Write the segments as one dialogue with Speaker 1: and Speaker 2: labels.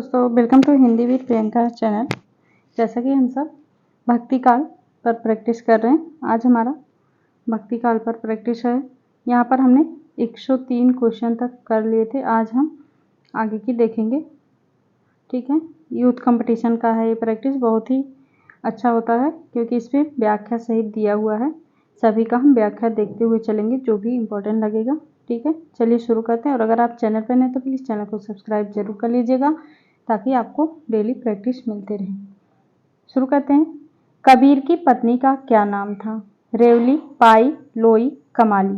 Speaker 1: दोस्तों, welcome to Hindi with Priyanka channel. जैसा कि हम सब भक्ति काल पर प्रैक्टिस कर रहे हैं, आज हमारा भक्ति काल पर प्रैक्टिस है। यहाँ पर हमने 103 क्वेश्चन तक कर लिए थे। आज हम आगे की देखेंगे। ठीक है, यूथ कंपटीशन का है ये प्रैक्टिस, बहुत ही अच्छा होता है क्योंकि इस पर व्याख्या सहित दिया हुआ है। सभी का हम व्याख्या देखते हुए चलेंगे, जो भी इम्पोर्टेंट लगेगा। ठीक है, चलिए शुरू करते हैं। और अगर आप चैनल पर नए तो प्लीज़ चैनल को सब्सक्राइब जरूर कर लीजिएगा ताकि आपको डेली प्रैक्टिस मिलते रहे। शुरू करते हैं। कबीर की पत्नी का क्या नाम था? रेवली, पाई, लोई, कमाली।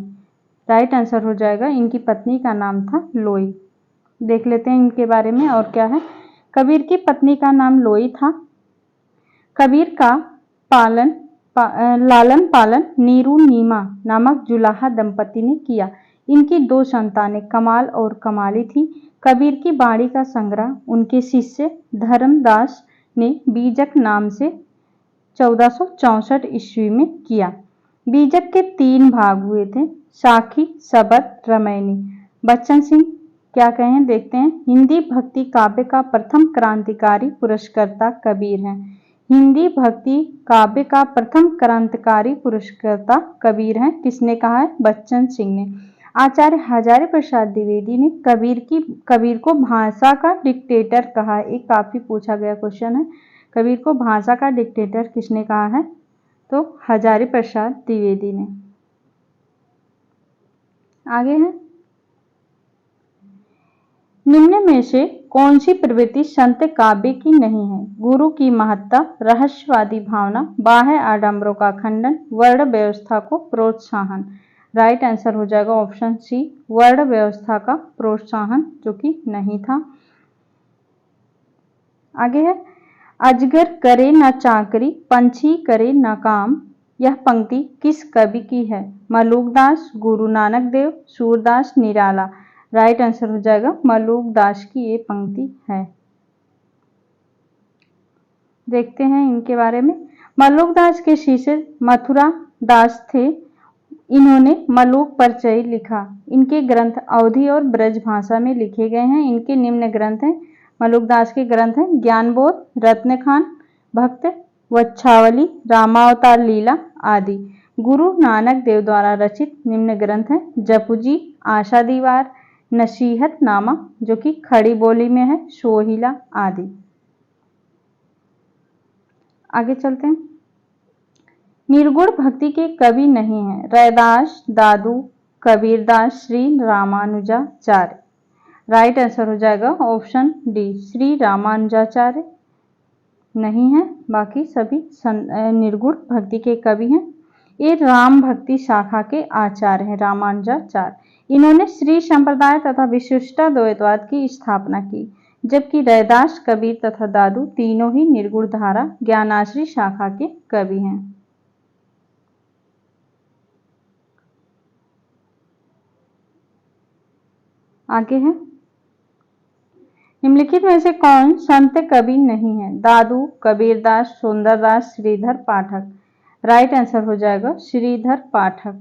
Speaker 1: राइट आंसर हो जाएगा, इनकी पत्नी का नाम था लोई। देख लेते हैं इनके बारे में और क्या है। कबीर की पत्नी का नाम लोई था। कबीर का लालन पालन नीरू नीमा नामक जुलाहा दंपति ने किया। इनकी 2 संतानें कमाल और कमाली थी। कबीर की बाणी का संग्रह उनके शिष्य धर्मदास ने बीजक नाम से 1464 ईस्वी में किया। बीजक के 3 भाग हुए थे, साखी, सबद, रमैनी। बच्चन सिंह क्या कहें, देखते हैं। हिंदी भक्ति काव्य का प्रथम क्रांतिकारी पुरस्कर्ता कबीर हैं। हिंदी भक्ति काव्य का प्रथम क्रांतिकारी पुरस्कर्ता कबीर हैं। किसने कहा है? बच्चन सिंह ने। आचार्य हजारी प्रसाद द्विवेदी ने कबीर को भाषा का डिक्टेटर कहा। एक काफी पूछा गया क्वेश्चन है। कबीर को भाषा का डिक्टेटर किसने कहा है? तो हजारी प्रसाद द्विवेदी ने। आगे है, निम्न में से कौन सी प्रवृत्ति संत काव्य की नहीं है? गुरु की महत्ता, रहस्यवादी भावना, बाह्य आडंबरों का खंडन, वर्ण व्यवस्था को प्रोत्साहन। राइट आंसर हो जाएगा ऑप्शन सी, वर्ण व्यवस्था का प्रोत्साहन, जो कि नहीं था। आगे है, अजगर करे न चाकरी, पंछी करे न काम। यह पंक्ति किस कवि की है? मलूकदास, गुरु नानक देव, सूरदास, निराला। राइट आंसर हो जाएगा मलूकदास की ये पंक्ति है। देखते हैं इनके बारे में। मलूकदास के शिष्य मथुरा दास थे। इन्होंने मलूक परिचय लिखा। इनके ग्रंथ अवधी और ब्रज भाषा में लिखे गए हैं। इनके निम्न ग्रंथ हैं। मलूकदास के ग्रंथ हैं ज्ञानबोध, रत्नखान, भक्त वच्छावली, रामावतार लीला आदि। गुरु नानक देव द्वारा रचित निम्न ग्रंथ हैं जपुजी, आशा दीवार, नसीहत नामा जो कि खड़ी बोली में है, सोहिला आदि। आगे चलते हैं। निर्गुण भक्ति के कवि नहीं है? रैदास, दादू, कबीरदास, श्री रामानुजाचार्य। राइट आंसर हो जाएगा ऑप्शन डी, श्री रामानुजाचार्य नहीं है। बाकी सभी निर्गुण भक्ति के कवि हैं। ये राम भक्ति शाखा के आचार्य हैं, रामानुजाचार्य। इन्होंने श्री संप्रदाय तथा विशिष्टाद्वैतवाद की स्थापना की, जबकि रैदास, कबीर तथा दादू तीनों ही निर्गुण धारा ज्ञानाश्री शाखा के कवि हैं। आगे है, निम्नलिखित में से कौन संत कवि नहीं है? दादू, कबीरदास, सुंदरदास, श्रीधर पाठक। राइट आंसर हो जाएगा श्रीधर पाठक।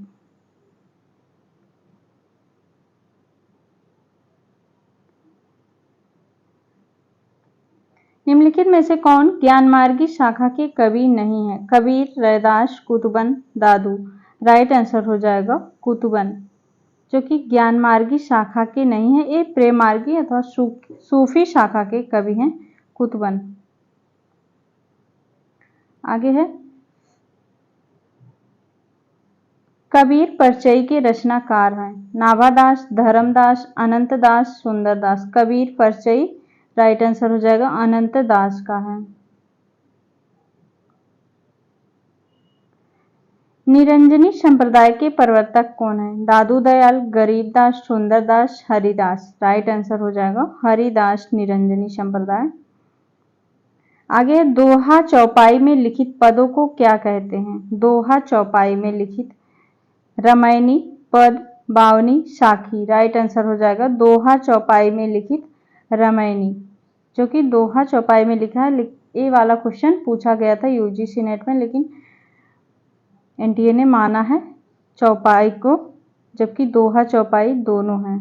Speaker 1: निम्नलिखित में से कौन ज्ञानमार्गी शाखा के कवि नहीं है? कबीर, रैदास, कुतुबन, दादू। राइट आंसर हो जाएगा कुतुबन, जो कि ज्ञानमार्गी शाखा के नहीं है। ये प्रेम मार्गी अथवा सूफी शाखा के कवि हैं कुतुबन। आगे है, कबीर परिचय के रचनाकार हैं? नाभादास, धर्मदास, अनंतदास, सुंदरदास। कबीर परिचय राइट आंसर हो जाएगा अनंतदास का है। निरंजनी संप्रदाय के प्रवर्तक कौन है? दादू दयाल, गरीबदास, सुंदरदास, हरिदास। राइट आंसर हो जाएगा हरिदास निरंजनी संप्रदाय। आगे, दोहा चौपाई में लिखित पदों को क्या कहते हैं? दोहा चौपाई में लिखित रमैनी, पद, बावनी, साखी। राइट आंसर हो जाएगा दोहा चौपाई में लिखित रमैनी, जो कि दोहा चौपाई में लिखा है। ये वाला क्वेश्चन पूछा गया था यूजीसी नेट में, लेकिन एनटीए ने माना है चौपाई को, जबकि दोहा चौपाई दोनों हैं।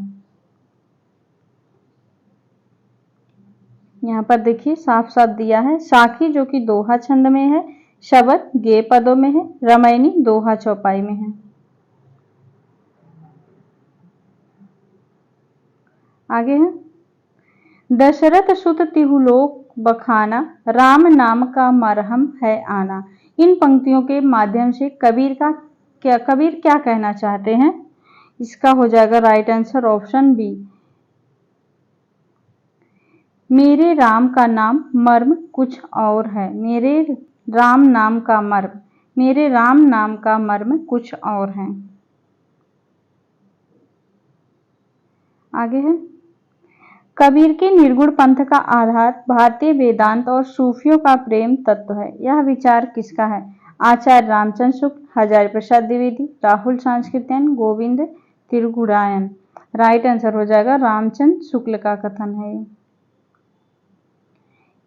Speaker 1: यहाँ पर देखिए साफ साफ दिया है। साखी जो कि दोहा छंद में है, शबद गे पदों में है, रामायणी दोहा चौपाई में है। आगे है दशरथ सुत तिहुलोक बखाना, राम नाम का मरहम है आना। इन पंक्तियों के माध्यम से कबीर क्या कहना चाहते हैं? इसका हो जाएगा राइट आंसर ऑप्शन बी। मेरे राम का नाम मर्म कुछ और है। मेरे राम नाम का मर्म कुछ और है। आगे है कबीर के निर्गुण पंथ का आधार भारतीय वेदांत और सूफियों का प्रेम तत्व है। यह विचार किसका है? आचार्य रामचंद्र शुक्ल, हजारी प्रसाद द्विवेदी, राहुल सांस्कृत्यायन, गोविंद तिरुगुड़ायन। राइट आंसर हो जाएगा रामचंद्र शुक्ल का कथन है।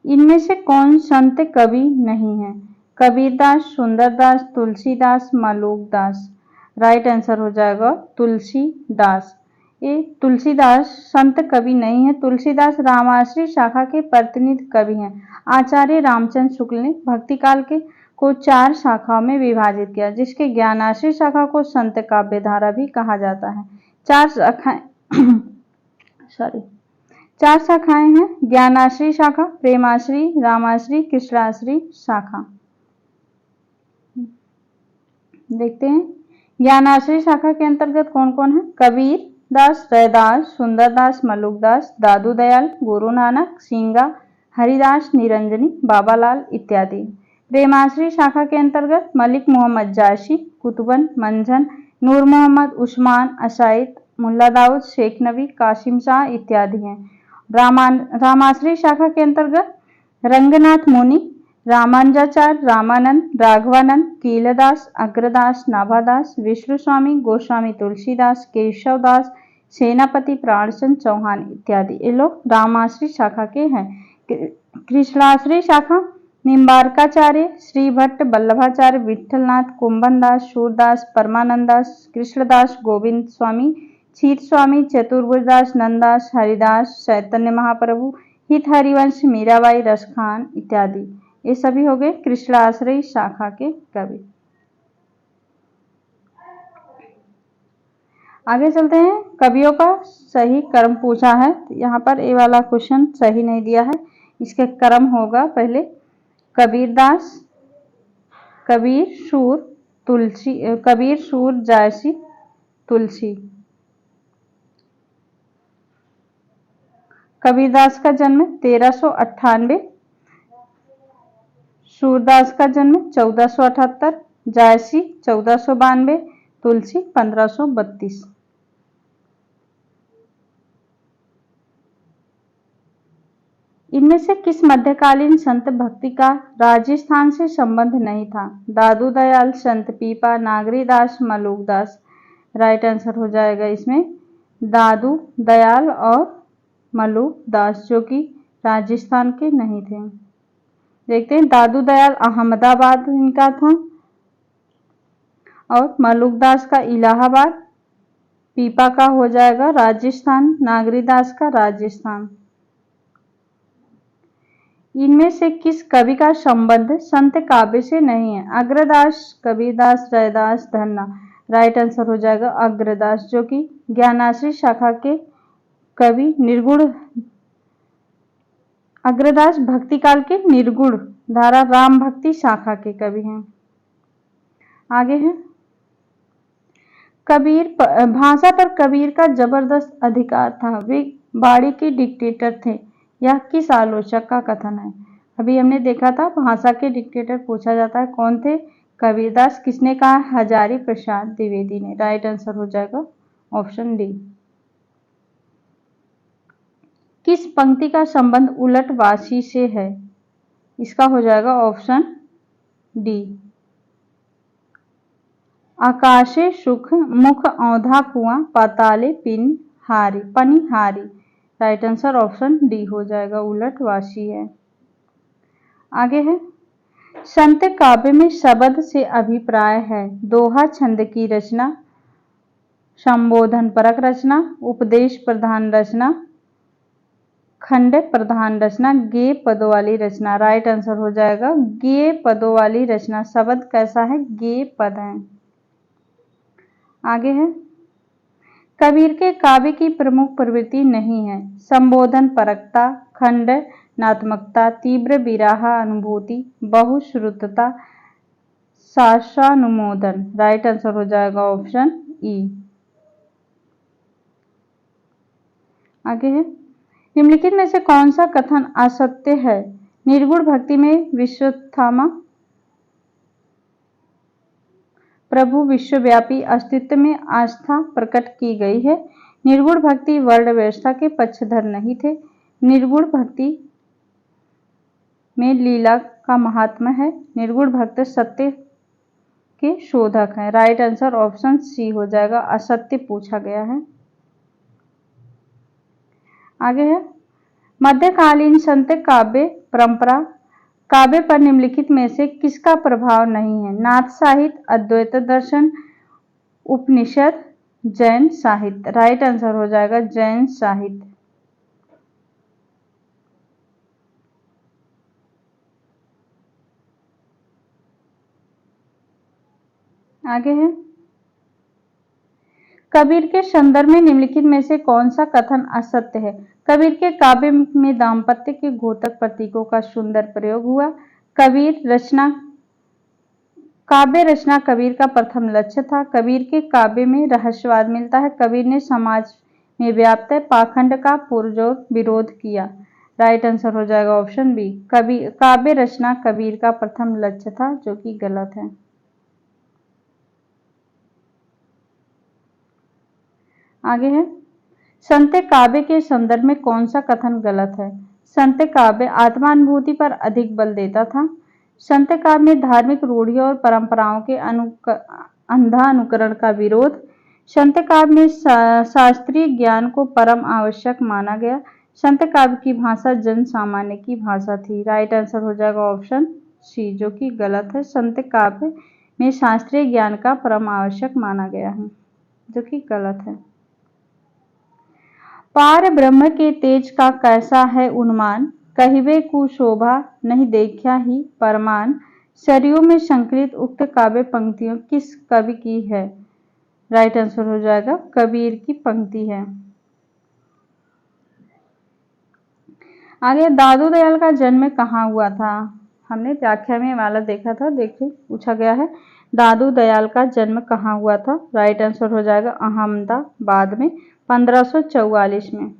Speaker 1: इनमें से कौन संत कवि नहीं है? कबीरदास, सुंदरदास, तुलसीदास, मलूकदास। राइट आंसर हो जाएगा तुलसीदास। ये तुलसीदास संत कवि नहीं है। तुलसीदास रामाश्री शाखा के प्रतिनिधि कवि हैं। आचार्य रामचंद्र शुक्ल ने भक्ति काल को 4 शाखाओं में विभाजित किया, जिसके ज्ञानाश्री शाखा को संत काव्यधारा भी कहा जाता है। 4 शाखाएं हैं ज्ञानाश्री शाखा, प्रेमाश्री, रामाश्री, कृष्णाश्री शाखा। देखते हैं ज्ञानाश्री शाखा के अंतर्गत कौन कौन है? कबीर दास, रैदास, सुंदरदास, मलुकदास, दादू दयाल, गुरु नानक, सिंगा, हरिदास, निरंजनी, बाबालाल इत्यादि। प्रेमाश्री शाखा के अंतर्गत मलिक मोहम्मद जाशी, कुतुबन, मंझन, नूर मोहम्मद, उस्मान, अशाइत, मुल्ला दाऊद, शेख नबी, कासिम शाह इत्यादि हैं। रामाश्री शाखा के अंतर्गत रंगनाथ मुनि, रामानुजाचार्य, रामानंद, राघवानंद, कीलदास, अग्रदास, नाभादास, विष्णु स्वामी, गोस्वामी तुलसीदास, केशवदास, सेनापति, प्राणचंद चौहान इत्यादि ये लोग रामाश्री शाखा के हैं। कृष्णाश्री शाखा निम्बारकाचार्य, श्री भट्ट, वल्लभाचार्य, विठलनाथ, कुंभनदास, सूरदास, परमानंदास, कृष्णदास, गोविंद स्वामी, क्षीर स्वामी, चतुर्भुजदास, नंददास, हरिदास, चैतन्य महाप्रभु, हित हरिवंश, मीराबाई, रसखान इत्यादि ये सभी हो गए कृष्णाश्रयी शाखा के कवि। आगे चलते हैं। कवियों का सही क्रम पूछा है। यहाँ पर ये वाला क्वेश्चन सही नहीं दिया है। इसके क्रम होगा पहले कबीरदास, कबीर, सूर, तुलसी, कबीर, सूर, जायसी, तुलसी। कबीरदास का जन्म 1398, सूरदास का जन्म 1478, जायसी 1492, तुलसी 1532। इनमें से किस मध्यकालीन संत भक्ति का राजस्थान से संबंध नहीं था? दादू दयाल, संत पीपा, नागरीदास, मलूकदास। राइट आंसर हो जाएगा इसमें दादू दयाल और मलूकदास, जो कि राजस्थान के नहीं थे। देखते हैं दादू दयाल अहमदाबाद इनका था और मलूकदास का इलाहाबाद, पीपा का हो जाएगा राजस्थान, नागरीदास का राजस्थान। इनमें से किस कवि का संबंध संत काव्य से नहीं है? अग्रदास, कबीरदास, रैदास, धन्ना। राइट आंसर हो जाएगा अग्रदास, जो कि ज्ञानाश्री शाखा के कवि निर्गुण। अग्रदास भक्ति काल के निर्गुण धारा राम भक्ति शाखा के कवि हैं। आगे है कबीर भाषा पर कबीर का जबरदस्त अधिकार था। वे बाड़ी के डिक्टेटर थे। यह किस आलोचक का कथन है? अभी हमने देखा था भाषा के डिक्टेटर पूछा जाता है, कौन थे? कबीरदास। किसने कहा? हजारी प्रसाद द्विवेदी ने। राइट आंसर हो जाएगा ऑप्शन डी। किस पंक्ति का संबंध उलटवासी से है? इसका हो जाएगा ऑप्शन डी। आकाशे सुख मुख औंधा कुआं, पाताले पनिहारी। राइट आंसर ऑप्शन डी हो जाएगा, उलटवासी है। आगे है संत काव्य में शब्द से अभिप्राय है। दोहा छंद की रचना, संबोधन परक रचना, उपदेश प्रधान रचना, खंड प्रधान रचना, गेय पदों वाली रचना। राइट आंसर हो जाएगा गेय पदों वाली रचना। शब्द कैसा है? गेय पद है। आगे है, कबीर के काव्य की प्रमुख प्रवृत्ति नहीं है। संबोधन परकता, खंडनात्मकता, तीव्र विरह अनुभूति, बहुश्रुतता, शास्त्रानुमोदन। राइट आंसर हो जाएगा ऑप्शन ई। आगे है, निम्नलिखित में से कौन सा कथन असत्य है? निर्गुण भक्ति में विश्वत्थामा प्रभु विश्वव्यापी अस्तित्व में आस्था प्रकट की गई है। निर्गुण भक्ति वर्ण व्यवस्था के पक्षधर नहीं थे। निर्गुण भक्ति में लीला का महात्मा है। निर्गुण भक्त सत्य के शोधक हैं। राइट आंसर ऑप्शन सी हो जाएगा, असत्य पूछा गया है। आगे है, मध्यकालीन संत काव्य परंपरा काव्य पर निम्नलिखित में से किसका प्रभाव नहीं है? नाथ साहित्य, अद्वैत दर्शन, उपनिषद, जैन साहित्य। राइट आंसर हो जाएगा जैन साहित्य। आगे है, कबीर के संदर्भ में निम्नलिखित में से कौन सा कथन असत्य है? कबीर के काव्य में दाम्पत्य के घोतक प्रतीकों का सुंदर प्रयोग हुआ। काव्य रचना कबीर का प्रथम लक्ष्य था। कबीर के काव्य में रहस्यवाद मिलता है। कबीर ने समाज में व्याप्त पाखंड का पुरजोर विरोध किया। राइट आंसर हो जाएगा ऑप्शन बी, काव्य रचना कबीर का प्रथम लक्ष्य था, जो कि गलत है। आगे है, संत काव्य के संदर्भ में कौन सा कथन गलत है? संत काव्य आत्मानुभूति पर अधिक बल देता था। संत काव्य में धार्मिक रूढ़ियों और परंपराओं के अंधा अनुकरण का विरोध। संत काव्य में शास्त्रीय ज्ञान को परम आवश्यक माना गया। संत काव्य की भाषा जन सामान्य की भाषा थी। राइट आंसर हो जाएगा ऑप्शन सी, जो कि गलत है। संत काव्य में शास्त्रीय ज्ञान का परम आवश्यक माना गया है, जो कि गलत है। पार ब्रह्म के तेज का कैसा है उन्मान, कहिबे कु शोभा नहीं देखा ही परमान। सरयू में संकलित उक्त काव्य पंक्तियों किस कवि की है? राइट आंसर हो जाएगा कबीर की पंक्ति है। आगे, दादू दयाल का जन्म कहाँ हुआ था? हमने व्याख्या में वाला देखा था। देखिए, पूछा गया है दादू दयाल का जन्म कहाँ हुआ था? राइट आंसर हो जाएगा अहमदाबाद में 1544 में।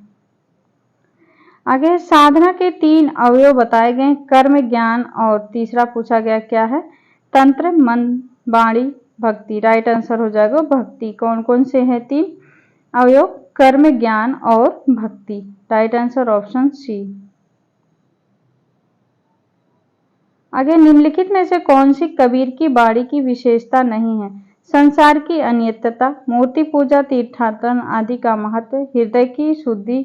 Speaker 1: आगे, साधना के 3 अवयव बताए गए, कर्म, ज्ञान और तीसरा पूछा गया क्या है? तंत्र, मन, वाणी, भक्ति। राइट आंसर हो जाएगा भक्ति। कौन कौन से हैं 3 अवयव? कर्म, ज्ञान और भक्ति। Right answer option C. आगे, निम्नलिखित में से कौन सी कबीर की वाणी की विशेषता नहीं है? संसार की अनित्यता, मूर्ति पूजा, तीर्थाटन आदि का महत्व, हृदय की शुद्धि,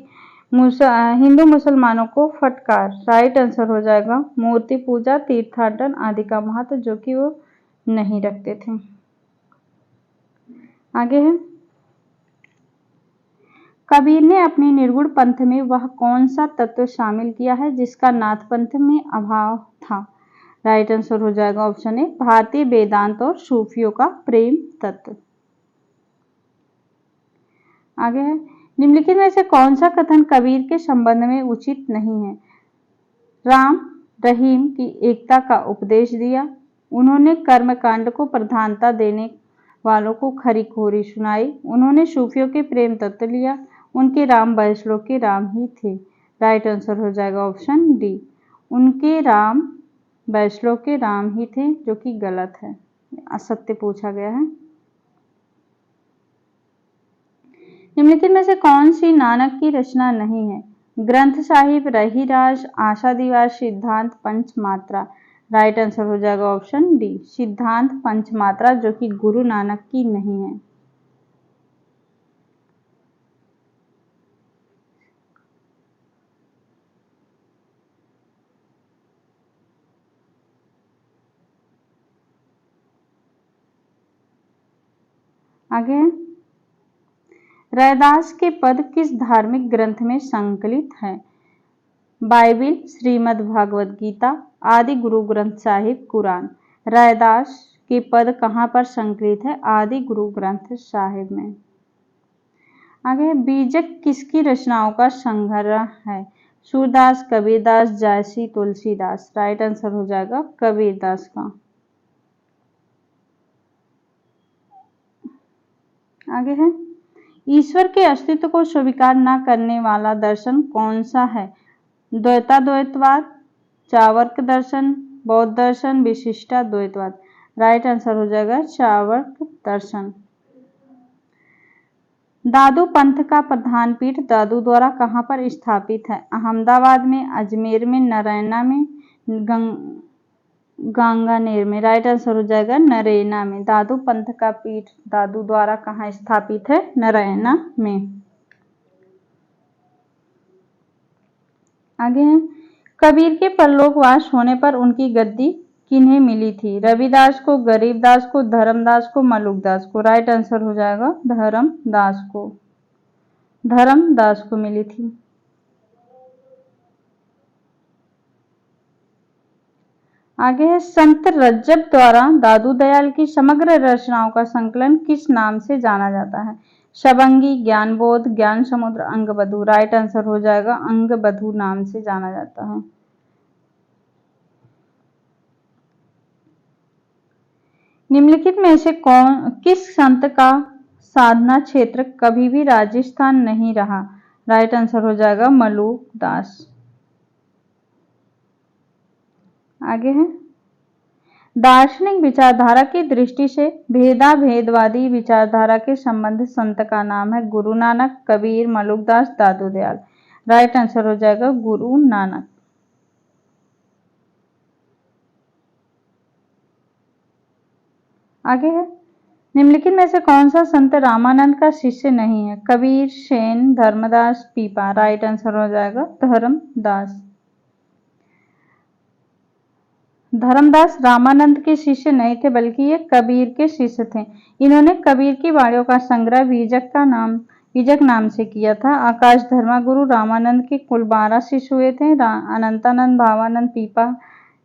Speaker 1: हिंदू मुसलमानों को फटकार। राइट आंसर हो जाएगा मूर्ति पूजा, तीर्थाटन आदि का महत्व, जो कि वो नहीं रखते थे। आगे है, कबीर ने अपने निर्गुण पंथ में वह कौन सा तत्व शामिल किया है जिसका नाथ पंथ में अभाव था? राइट आंसर हो जाएगा ऑप्शन ए, भारतीय वेदांत और सूफियों का प्रेम तत्व। आगे है, निम्नलिखित में से कौन सा कथन कबीर के संबंध में उचित नहीं है? राम रहीम की एकता का उपदेश दिया, उन्होंने कर्मकांड को प्रधानता देने वालों को खरीखोरी सुनाई, उन्होंने सूफियों के प्रेम तत्व लिया, उनके राम वैष्णव के राम ही थे। राइट आंसर हो जाएगा ऑप्शन डी, उनके राम वैष्णव के राम ही थे, जो कि गलत है, असत्य पूछा गया है। निम्नलिखित में से कौन सी नानक की रचना नहीं है? ग्रंथ साहिब, रहीराज, आशा दिवास, सिद्धांत पंचमात्रा। राइट आंसर हो जाएगा ऑप्शन डी, सिद्धांत पंचमात्रा, जो कि गुरु नानक की नहीं है। आगे, रैदास के पद किस धार्मिक ग्रंथ में संकलित है? बाइबिल, श्रीमद् भागवत गीता, आदि गुरु ग्रंथ साहिब कुरान। रैदास के पद कहाँ पर संकलित है? आदि गुरु ग्रंथ साहिब में। आगे, बीजक किसकी रचनाओं का संग्रह है? सूरदास, कबीरदास, जायसी, तुलसीदास। राइट आंसर हो जाएगा कबीरदास का। आगे है, ईश्वर के अस्तित्व को स्वीकार न करने वाला दर्शन कौन सा है? द्वैताद्वैतवाद, चार्वाक दर्शन, बौद्ध दर्शन, विशिष्टाद्वैतवाद। राइट आंसर हो जाएगा चार्वाक दर्शन। दादू पंथ का प्रधान पीठ दादू द्वारा कहाँ पर स्थापित है? अहमदाबाद में, अजमेर में, नरैना में, गंगानेर में। राइट आंसर हो जाएगा नरैना में। दादू पंथ का पीठ दादू द्वारा कहाँ स्थापित है? नरैना में। आगे है, कबीर के परलोकवास होने पर उनकी गद्दी किन्हें मिली थी? रविदास को, गरीबदास को, धर्मदास को, मलुकदास को। राइट आंसर हो जाएगा धर्मदास को। धर्मदास को मिली थी। आगे है, संत रज्जब द्वारा दादू दयाल की समग्र रचनाओं का संकलन किस नाम से जाना जाता है? शबंगी, ज्ञानबोध, ज्ञान समुद्र, अंगबधू। राइट आंसर हो जाएगा अंगबधू नाम से जाना जाता है। निम्नलिखित में से किस संत का साधना क्षेत्र कभी भी राजस्थान नहीं रहा? राइट आंसर हो जाएगा मलुकदास। आगे है, दार्शनिक विचारधारा की दृष्टि से भेदाभेदवादी विचारधारा के संबंध संत का नाम है? गुरु नानक, कबीर, मलुकदास, दादू दयाल। राइट आंसर हो जाएगा गुरु नानक। आगे है, निम्नलिखित में से कौन सा संत रामानंद का शिष्य नहीं है? कबीर, सेन, धर्मदास, पीपा। राइट आंसर हो जाएगा धर्मदास। धर्मदास रामानंद के शिष्य नहीं थे, बल्कि ये कबीर के शिष्य थे। इन्होंने कबीर की वाणियों का संग्रह बीजक नाम से किया था। आकाश धर्मगुरु रामानंद के कुल 12 शिष्य हुए थे। अनंतानंद, भावानंद, पीपा,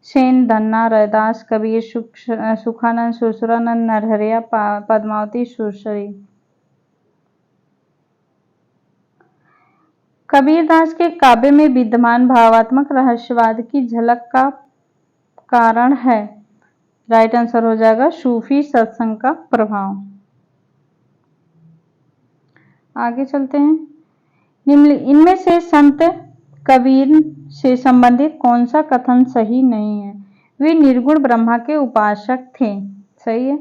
Speaker 1: सेन, धन्ना, रैदास, कबीर, सुखानंद, सुरसुरानंद, नरहरिया, पद्मावती, सुरसरी। कबीरदास के काव्य में विद्यमान भावात्मक रहस्यवाद की झलक का कारण है? राइट आंसर हो जाएगा सूफी सत्संग का प्रभाव। आगे चलते हैं। इनमें से संत कबीर से संबंधित कौन सा कथन सही नहीं है? वे निर्गुण ब्रह्मा के उपासक थे। सही है।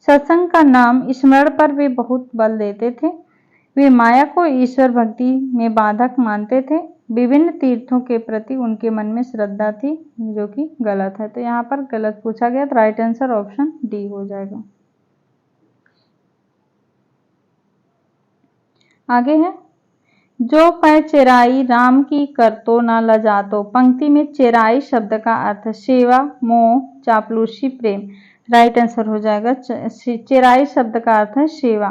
Speaker 1: सत्संग का नाम स्मरण पर वे बहुत बल देते थे। वे माया को ईश्वर भक्ति में बाधक मानते थे। विभिन्न तीर्थों के प्रति उनके मन में श्रद्धा थी, जो कि गलत है। तो यहाँ पर गलत पूछा गया, तो राइट आंसर ऑप्शन डी हो जाएगा। आगे है, जो पै चेराई राम की कर तो न लजातो। पंक्ति में चेराई शब्द का अर्थ सेवा, मोह, चापलूसी, प्रेम। राइट आंसर हो जाएगा चेराई शब्द का अर्थ है सेवा।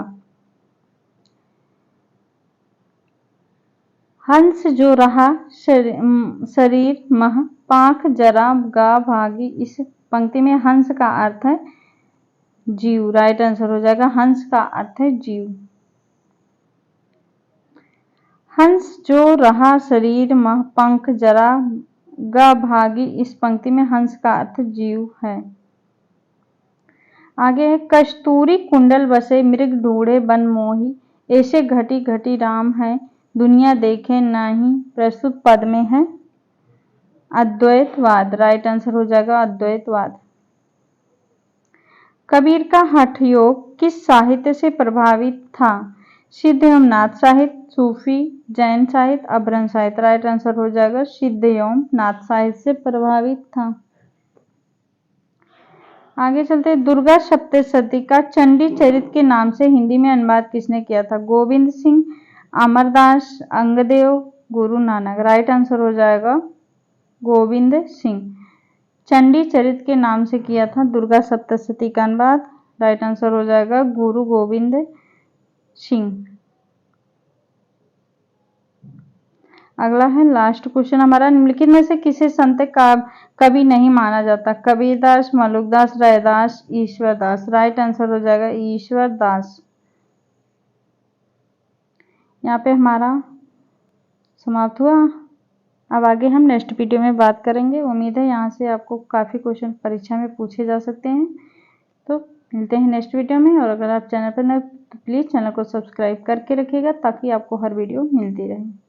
Speaker 1: हंस जो रहा शरीर मह, पाख जरा गा भागी। इस पंक्ति में हंस का अर्थ है जीव। राइट आंसर हो जाएगा हंस का अर्थ है जीव। हंस जो रहा शरीर मह, पंख जरा गा भागी। इस पंक्ति में हंस का अर्थ जीव है। आगे है, कस्तूरी कुंडल बसे मृग ढूंढे बन मोही। ऐसे घटी घटी राम है दुनिया देखे नहीं। प्रस्तुत पद में है अद्वैतवाद। राइट आंसर हो जाएगा अद्वैतवाद। कबीर का हठ योग किस साहित्य से प्रभावित था? सिद्ध एवं नाथ साहित्य, सूफी, जैन साहित्य, अभ्रंश साहित्य। राइट आंसर हो जाएगा सिद्ध एवं नाथ साहित्य से प्रभावित था। आगे चलते हैं, दुर्गा सप्तशती का चंडी चरित के नाम से हिंदी में अनुवाद किसने किया था? गोविंद सिंह, अमरदास, अंगदेव, गुरु नानक। राइट आंसर हो जाएगा गोविंद सिंह। चंडी चरित के नाम से किया था दुर्गा सप्तशती का अनुवाद। राइट आंसर हो जाएगा गुरु गोविंद सिंह। अगला है लास्ट क्वेश्चन हमारा, निम्नलिखित में से किसे संत कवि नहीं माना जाता? कबीरदास, मलुकदास, रैदास, ईश्वरदास। राइट आंसर हो जाएगा ईश्वरदास। यहाँ पे हमारा समाप्त हुआ। अब आगे हम नेक्स्ट वीडियो में बात करेंगे। उम्मीद है यहाँ से आपको काफ़ी क्वेश्चन परीक्षा में पूछे जा सकते हैं। तो मिलते हैं नेक्स्ट वीडियो में, और अगर आप चैनल पर नए तो प्लीज़ चैनल को सब्सक्राइब करके रखिएगा ताकि आपको हर वीडियो मिलती रहे।